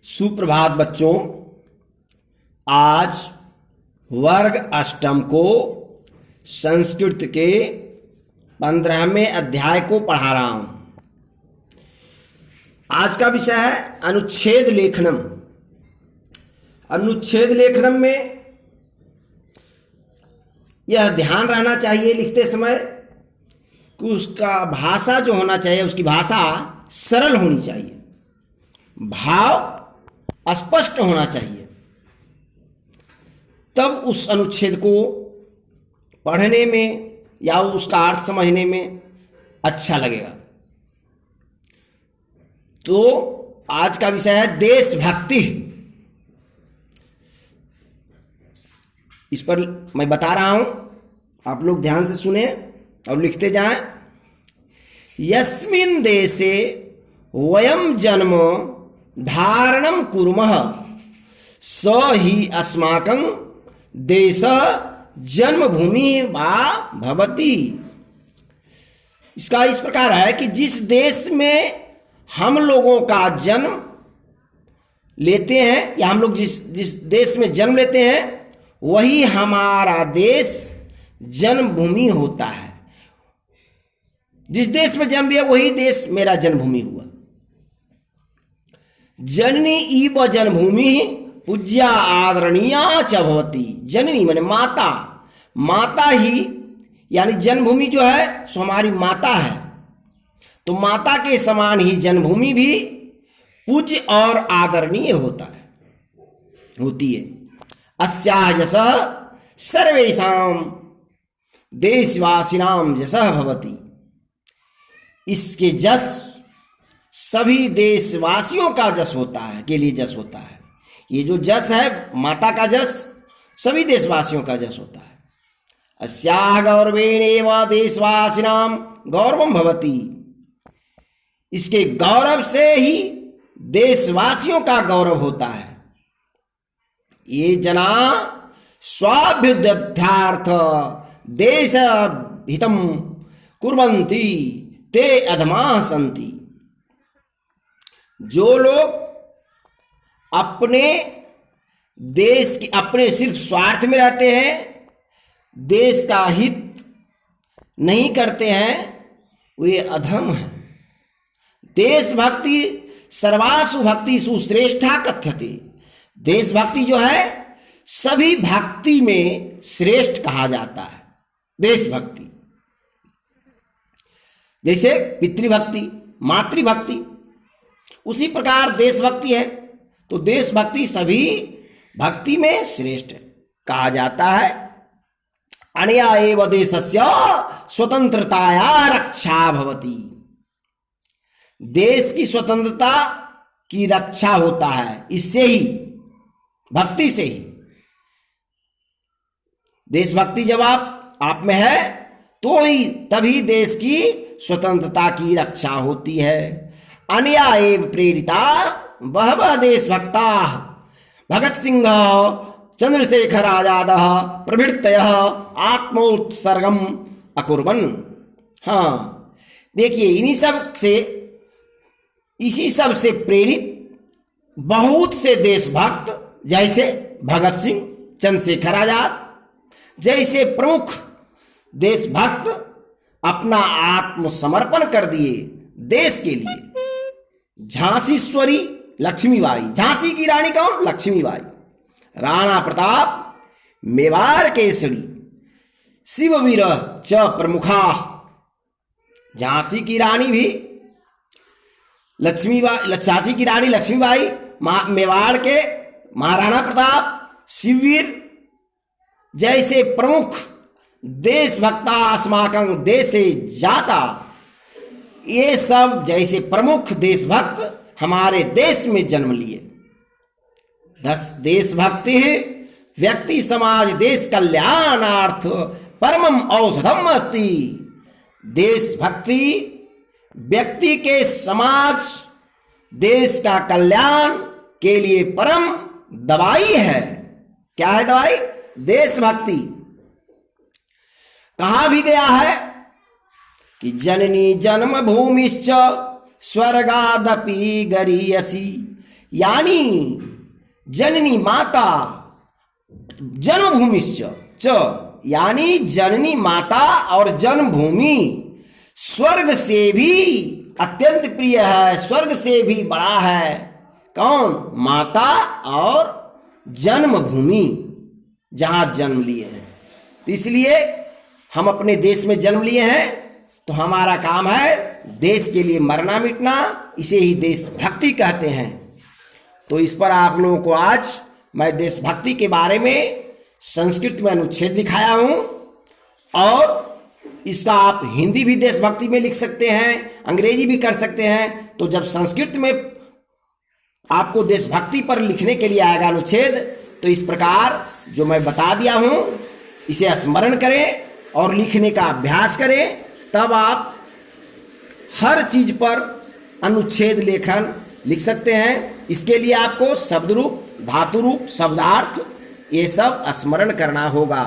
सुप्रभात बच्चों। आज वर्ग अष्टम को संस्कृत के 15वें अध्याय को पढ़ा रहा हूं। आज का विषय है अनुच्छेद लेखनम। अनुच्छेद लेखनम में यह ध्यान रहना चाहिए लिखते समय कि उसका भाषा जो होना चाहिए, उसकी भाषा सरल होनी चाहिए, भाव स्पष्ट होना चाहिए, तब उस अनुच्छेद को पढ़ने में या उसका अर्थ समझने में अच्छा लगेगा। तो आज का विषय है देशभक्ति। इस पर मैं बता रहा हूं, आप लोग ध्यान से सुने और लिखते जाएं। यस्मिन् देशे वयम जन्म धारणम कुर्मः स ही अस्माकं देश जन्मभूमि वा भवति। इसका इस प्रकार है कि जिस देश में हम लोगों का जन्म लेते हैं या हम लोग जिस देश में जन्म लेते हैं वही हमारा देश जन्मभूमि होता है। जिस देश में जन्म लिया वही देश मेरा जन्मभूमि हुआ। जननी इव जन्मभूमि पूज्या आदरणीया च भवति। जननी माने माता, माता ही यानी जन्मभूमि जो है सो हमारी माता है, तो माता के समान ही जन्मभूमि भी पूज्य और आदरणीय होती है। अस्याः यशः सर्वेषां देशवासिनां यशः भवति। इसके जस सभी देशवासियों का जस होता है, के लिए जस होता है। ये जो जस है माता का जस सभी देशवासियों का जस होता है। अस्याः गौरवेणेव देशवासिनां गौरवं भवति। इसके गौरव से ही देशवासियों का गौरव होता है। ये जना स्वाभ्युदध्यार्थ देश हितम कुर्वन्ति ते अधमाः सन्ति। जो लोग अपने देश की अपने सिर्फ स्वार्थ में रहते हैं, देश का हित नहीं करते हैं, वे अधम हैं। देशभक्ति सर्वासु भक्ति सुश्रेष्ठा कथ्यते। देशभक्ति जो है सभी भक्ति में श्रेष्ठ कहा जाता है। देशभक्ति जैसे पितृभक्ति, मातृभक्ति, उसी प्रकार देशभक्ति है। तो देशभक्ति सभी भक्ति में श्रेष्ठ कहा जाता है। अनया एव देशस्य स्वतंत्रताया रक्षा भवति। देश की स्वतंत्रता की रक्षा होता है इससे ही, भक्ति से ही। देशभक्ति जब आप में है तो ही तभी देश की स्वतंत्रता की रक्षा होती है। अनया एव प्रेरिता बहवः देशभक्ताः भगत सिंह, चंद्रशेखर आजाद प्रभृतयः आत्मोत्सर्गम अकुर्वन्। हाँ, देखिए इसी सब से प्रेरित बहुत से देशभक्त जैसे भगत सिंह, चंद्रशेखर आजाद जैसे प्रमुख देशभक्त अपना आत्मसमर्पण कर दिए देश के लिए। झांसीश्वरी लक्ष्मीबाई, झांसी की रानी कौन? लक्ष्मीबाई। राणा प्रताप, मेवाड़ केसरी, शिववीर च प्रमुखा। झांसी की रानी भी लक्ष्मीबाई, झांसी की रानी लक्ष्मीबाई, मेवाड़ के महाराणा प्रताप, शिववीर जैसे प्रमुख देशभक्ता अस्माकं देशे जाता। ये सब जैसे प्रमुख देशभक्त हमारे देश में जन्म लिए। देशभक्ति व्यक्ति समाज देश कल्याणार्थ परमम औषधम अस्ति। देशभक्ति व्यक्ति के समाज देश का कल्याण के लिए परम दवाई है। क्या है दवाई? देशभक्ति। कहा भी गया है कि जननी जन्मभूमिश्च स्वर्गादपि गरीयसी यानी जननी माता जन्मभूमिश्च च, यानी जननी माता और जन्मभूमि स्वर्ग से भी अत्यंत प्रिय है, स्वर्ग से भी बड़ा है। कौन? माता और जन्मभूमि, जहां जन्म लिए हैं। तो इसलिए हम अपने देश में जन्म लिए हैं, तो हमारा काम है देश के लिए मरना मिटना, इसे ही देशभक्ति कहते हैं। तो इस पर आप लोगों को आज मैं देशभक्ति के बारे में संस्कृत में अनुच्छेद दिखाया हूं, और इसका आप हिंदी भी देशभक्ति में लिख सकते हैं, अंग्रेजी भी कर सकते हैं। तो जब संस्कृत में आपको देशभक्ति पर लिखने के लिए आएगा अनुच्छेद, तो इस प्रकार जो मैं बता दिया हूं इसे स्मरण करें और लिखने का अभ्यास करें, तब आप हर चीज पर अनुच्छेद लेखन लिख सकते हैं। इसके लिए आपको शब्द रूप, धातु रूप, शब्दार्थ ये सब स्मरण करना होगा।